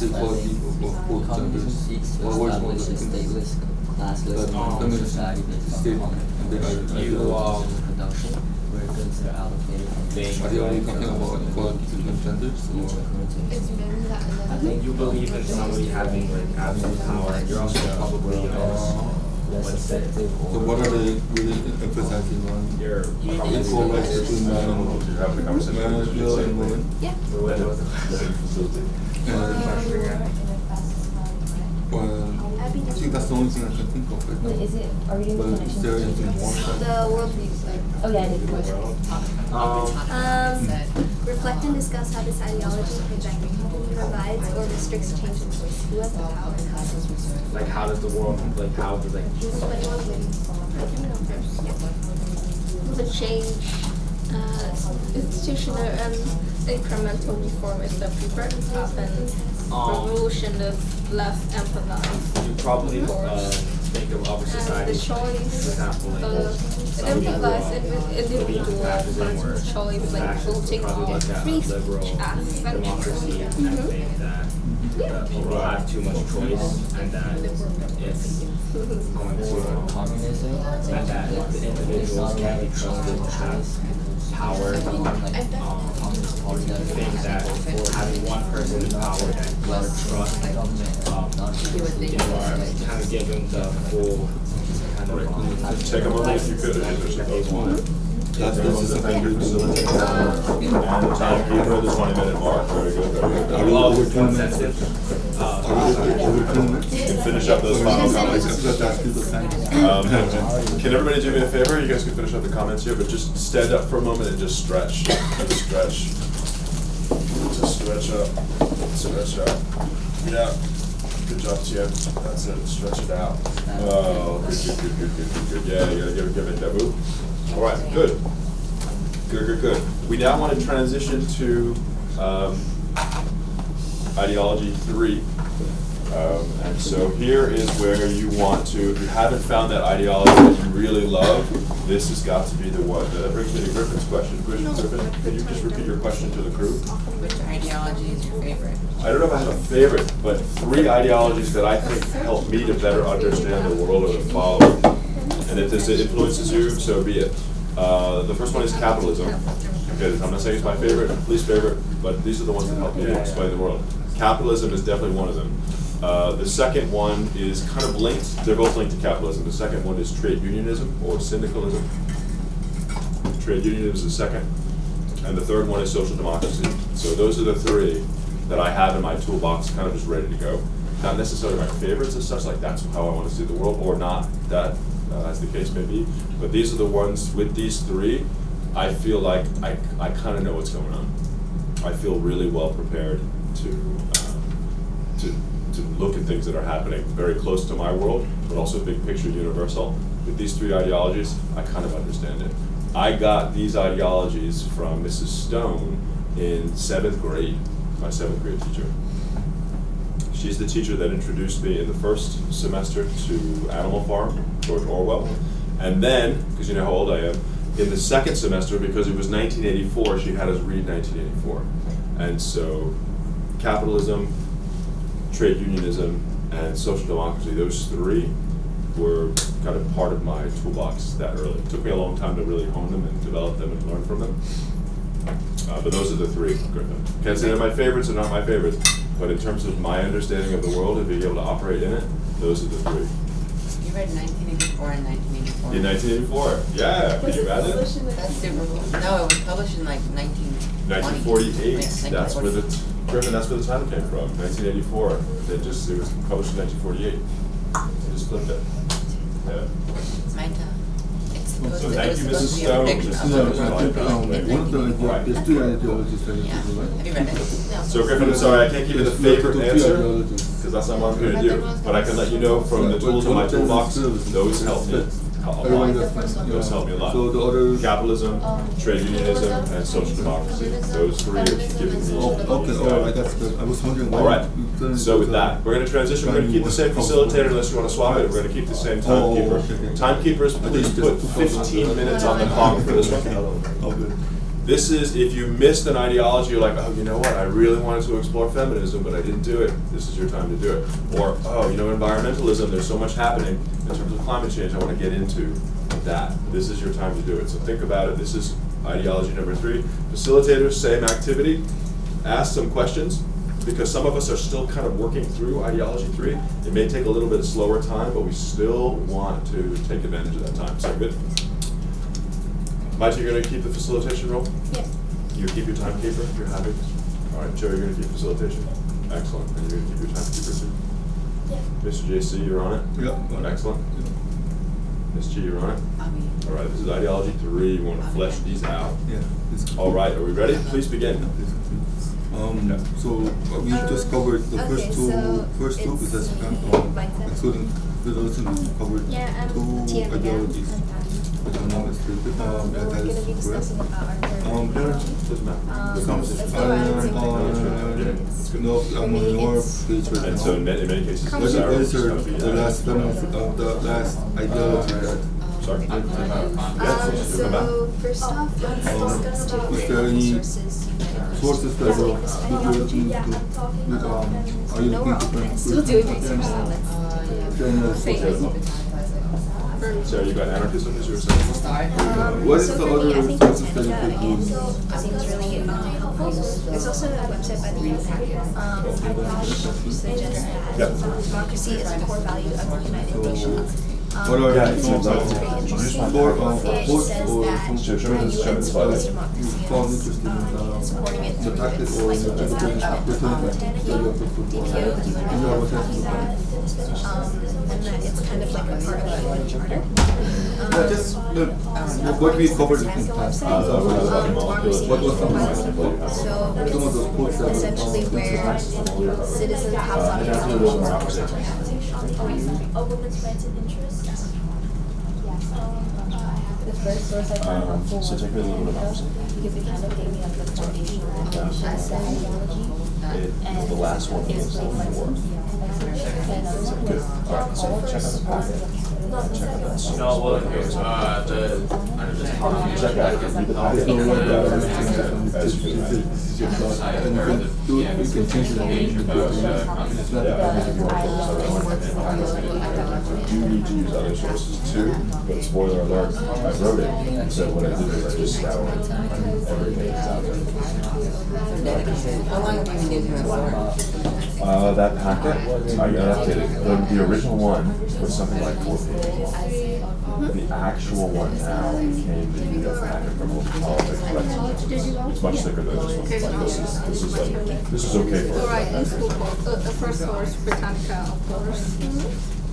is equality of both genders, or what's more the stateless, classless, feminist state and the ideology. Where goods are allocated from Are you talking about equality between genders or? I think you believe in somebody having like absolute power. You're also probably less effective So or what are they really emphasizing on? you're probably Equal rights between men and You're having a conversation. men and women. Yeah. Well, I think that's the only thing I can think of right now. Wait, is it, are we doing the But is there anything connections? more? The worldview, oh yeah, I did. Reflect and discuss how this ideology provides or restricts change in choice. Who has the power and how does it restrict? like how does the world like how does like The change, institutional and incremental reform is the preferred path, and revolution is less empathized. you probably think of other And the societies, for choice, example, like it implies individual choice, like voting probably on look at free liberal speech aspect. democracy and think that people have too much choice and that it's going to communism. and that the individuals can't be trusted to have power. Think that having one person in power that you trust, you are kind of given the full kind of Take a moment if you could, and finish that the they vote. want. That's Everyone's thank you, facilitator. And the timekeeper, the 20-minute mark, very good, very good. Are we over 2 minutes? Uh, Over 2 minutes? You can finish up those final I comments. forgot to ask you the time. Can everybody do me a favor? You guys can finish up the comments here, but just stand up for a moment and just stretch. Just stretch. Just stretch up. Stretch up. Yeah. Good job, Tien. That's it. Stretch it out. Oh, good. Yeah, you gotta give it that move. All right, good. Good. We now want to transition to ideology 3. And so here is where you want to, if you haven't found that ideology that you really love, this has got to be the one. That brings me to Griffin's question. Griffin, can you just repeat your question to the crew? Which ideology is your favorite? I don't know if I have a favorite, but 3 ideologies that I think help me to better understand the world or the following. And if this influences you, so be it. The first one is capitalism. Okay, I'm not saying it's my favorite, least favorite, but these are the ones that help me to explain the world. Capitalism is definitely one of them. The second one is kind of linked. They're both linked to capitalism. The second one is trade unionism or syndicalism. Trade unionism is the second. And the third one is social democracy. So those are the 3 that I have in my toolbox, kind of just ready to go. Not necessarily my favorites as such, like that's how I want to see the world, or not, that as the case may be. But these are the ones, with these 3, I feel like I kind of know what's going on. I feel really well prepared to look at things that are happening very close to my world, but also big picture universal. With these 3 ideologies, I kind of understand it. I got these ideologies from Mrs. Stone in 7th grade, my 7th grade teacher. She's the teacher that introduced me in the first semester to Animal Farm, George Orwell. And then, because you know how old I am, in the second semester, because it was 1984, she had us read 1984. And so capitalism, trade unionism, and social democracy, those 3 were kind of part of my toolbox that early. It took me a long time to really hone them and develop them and learn from them. But those are the 3, Griffin. Can't say they're my favorites or not my favorites, but in terms of my understanding of the world and being able to operate in it, those are the 3. You read 1984 and 1984. In 1984, yeah, can you imagine? That's super cool. No, it was published in like 1948, Yeah, that's where Griffin, that's where the title came from, 1984. It was published in 1948. They just flipped it. Yeah. It's my turn. So thank you, Mrs. Stone. Yeah, I think one of there's 3 ideologies that you Yeah. people Have like. you read it? No. So Griffin, I'm sorry, I can't give you the favorite There's 2 answer, ideologies. because that's not what I'm going to do. But I can let you know from the tools in my toolbox, those help me a Everyone lot. that's fine. Those help me a lot. So the other. Capitalism, trade unionism, and social democracy. Those 3 are giving me. Okay, all right, that's good. I was wondering why. All right. you couldn't So with do that, we're going to transition. We're going to keep the same facilitator unless you want to swap it. We're going to keep the same timekeeper. okay. Timekeepers, please put 15 minutes on the clock for this one. Oh, good. This is, if you missed an ideology, you're like, oh, you know what, I really wanted to explore feminism, but I didn't do it. This is your time to do it. Or, oh, you know, environmentalism, there's so much happening in terms of climate change, I want to get into that. This is your time to do it. So think about it. This is ideology number 3. Facilitators, same activity. Ask some questions, because some of us are still kind of working through ideology 3. It may take a little bit of slower time, but we still want to take advantage of that time. So good. Mike, you're going to keep the facilitation role? Yeah. You keep your timekeeper? You're happy? All right, Joe, you're going to keep facilitation? Excellent. And you're going to keep your timekeeper too? Yeah. Mr. JC, you're on it? Yeah. Excellent. Ms. G, you're on it? I mean, All right, this is ideology 3. You want to flesh these out. Yeah. All right, are we ready? Please begin. So we just covered the Okay, first so two it's because my turn. excluding the those who covered Yeah, I'm 2 Tian again. ideologies. Which are not listed. We're That gonna be is correct. discussing about our third Here, ideology. Doesn't matter. the conversation. let's go ahead and see what No, I'm on me, your it's- page right And now. so in many cases, What Sarah is is your, going to be the last ideology that? Sorry. So first off, let's discuss is there different any sources you might have. sources that Yeah, you're looking to, are you No, we're looking to? still doing research, so let's. Sarah, you got anarchism as your second one? What is So the for me, other I think sources that you Botanica, could again, use? seems really helpful. There's also a website by the UN which suggests that democracy is a core value of the United Nations. What are I some think of it's very the interesting. for It both says or that some the UN supports democracy found and interested in supporting it the through tactic its or like the education DPO, and that it's kind of like a part of the UN Charter. Yeah, just what we covered in class. What was some of the So quotes that essentially where citizens have A woman's rights and interests. The first source I found helpful was take me a little bit Botanica, opposite. because it kind of gave me like the foundational understanding of the ideology. And The last one it's was like the my fourth. and other one was Alright, so check out the packet. Check out that source. No, well, Check out, read the There's packet. no one that As you can imagine. this is your thought, and you can do it, you can change it and it's not that You need to use other sources too, but spoiler alert, I wrote it, so what I did is I just scoured every page out there. how long have you been using this for? That packet, I updated. The original one was something like 4 pages. The actual one now became the PDF packet from Open Politics, but it's much thicker than this one. Like this is okay for Alright, it. useful quote, the first source, Britannica, of course.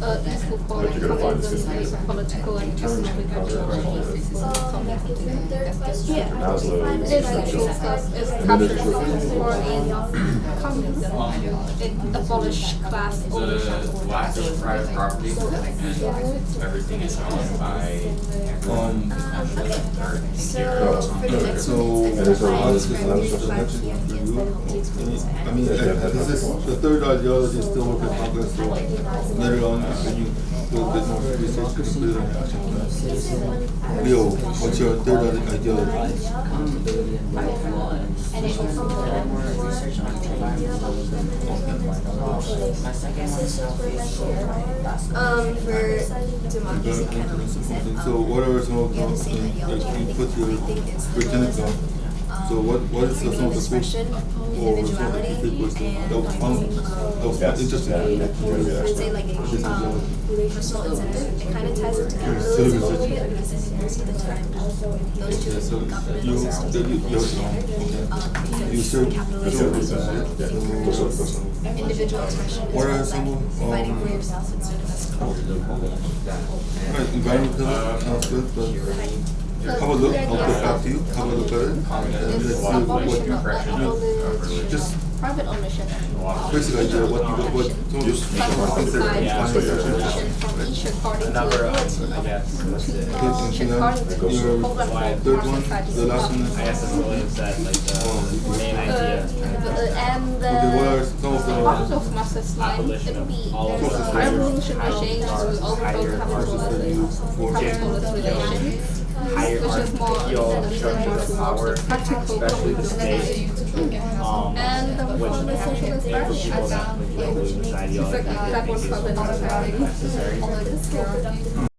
Useful quote, But you're gonna find this gonna be- is political and economic ideology. Now's the. It's useful stuff, it captures for in communism. It abolished class ownership. The last is private property, and everything is owned by So for the next So, one, and it's there's a lot of identifying this five key for ideas you. that help to explain this I ideology. mean, this is, the third ideology is still work in progress, so later on, when you do a bit more research, you can put it on your action plan. Leo, what's your third ideology? Accountability and rule of law and research on My second one is For democracy, kind of like you said, So what are some of we have the same ideology. I you think put your we think it's Britannica, so what is some of the expression, or some of the individuality, big words that and was found, that was Yes. interesting? Yeah, yeah, yeah. I'd say like personal incentive. It kind of ties into capitalism a little bit because most of the time those two Yeah, so governments you, also you serve, capitalism is individual expression is What are like some of, fighting for yourself instead of as a group. Right, environmental sounds good, but have a look, I'll get back to you, have a look at it, and let's see what you, just Private ownership. basic idea, what you, what, some of the things that are Classified Yeah, so permission you're- from each according to Number, ability. I guess, listed. Okay, and Each then according to your program third one, society the last one is, I guess as William said, like the main idea. And okay, what are some of part the of Marxist line, it Abolition would of be all of those revolutionary change to overthrow sources that you, capitalist for, relations. hierarchical structures of power, especially the state, And the which reform is socialist for party. people that believe this ideology, It's like that I think one is puppet necessary.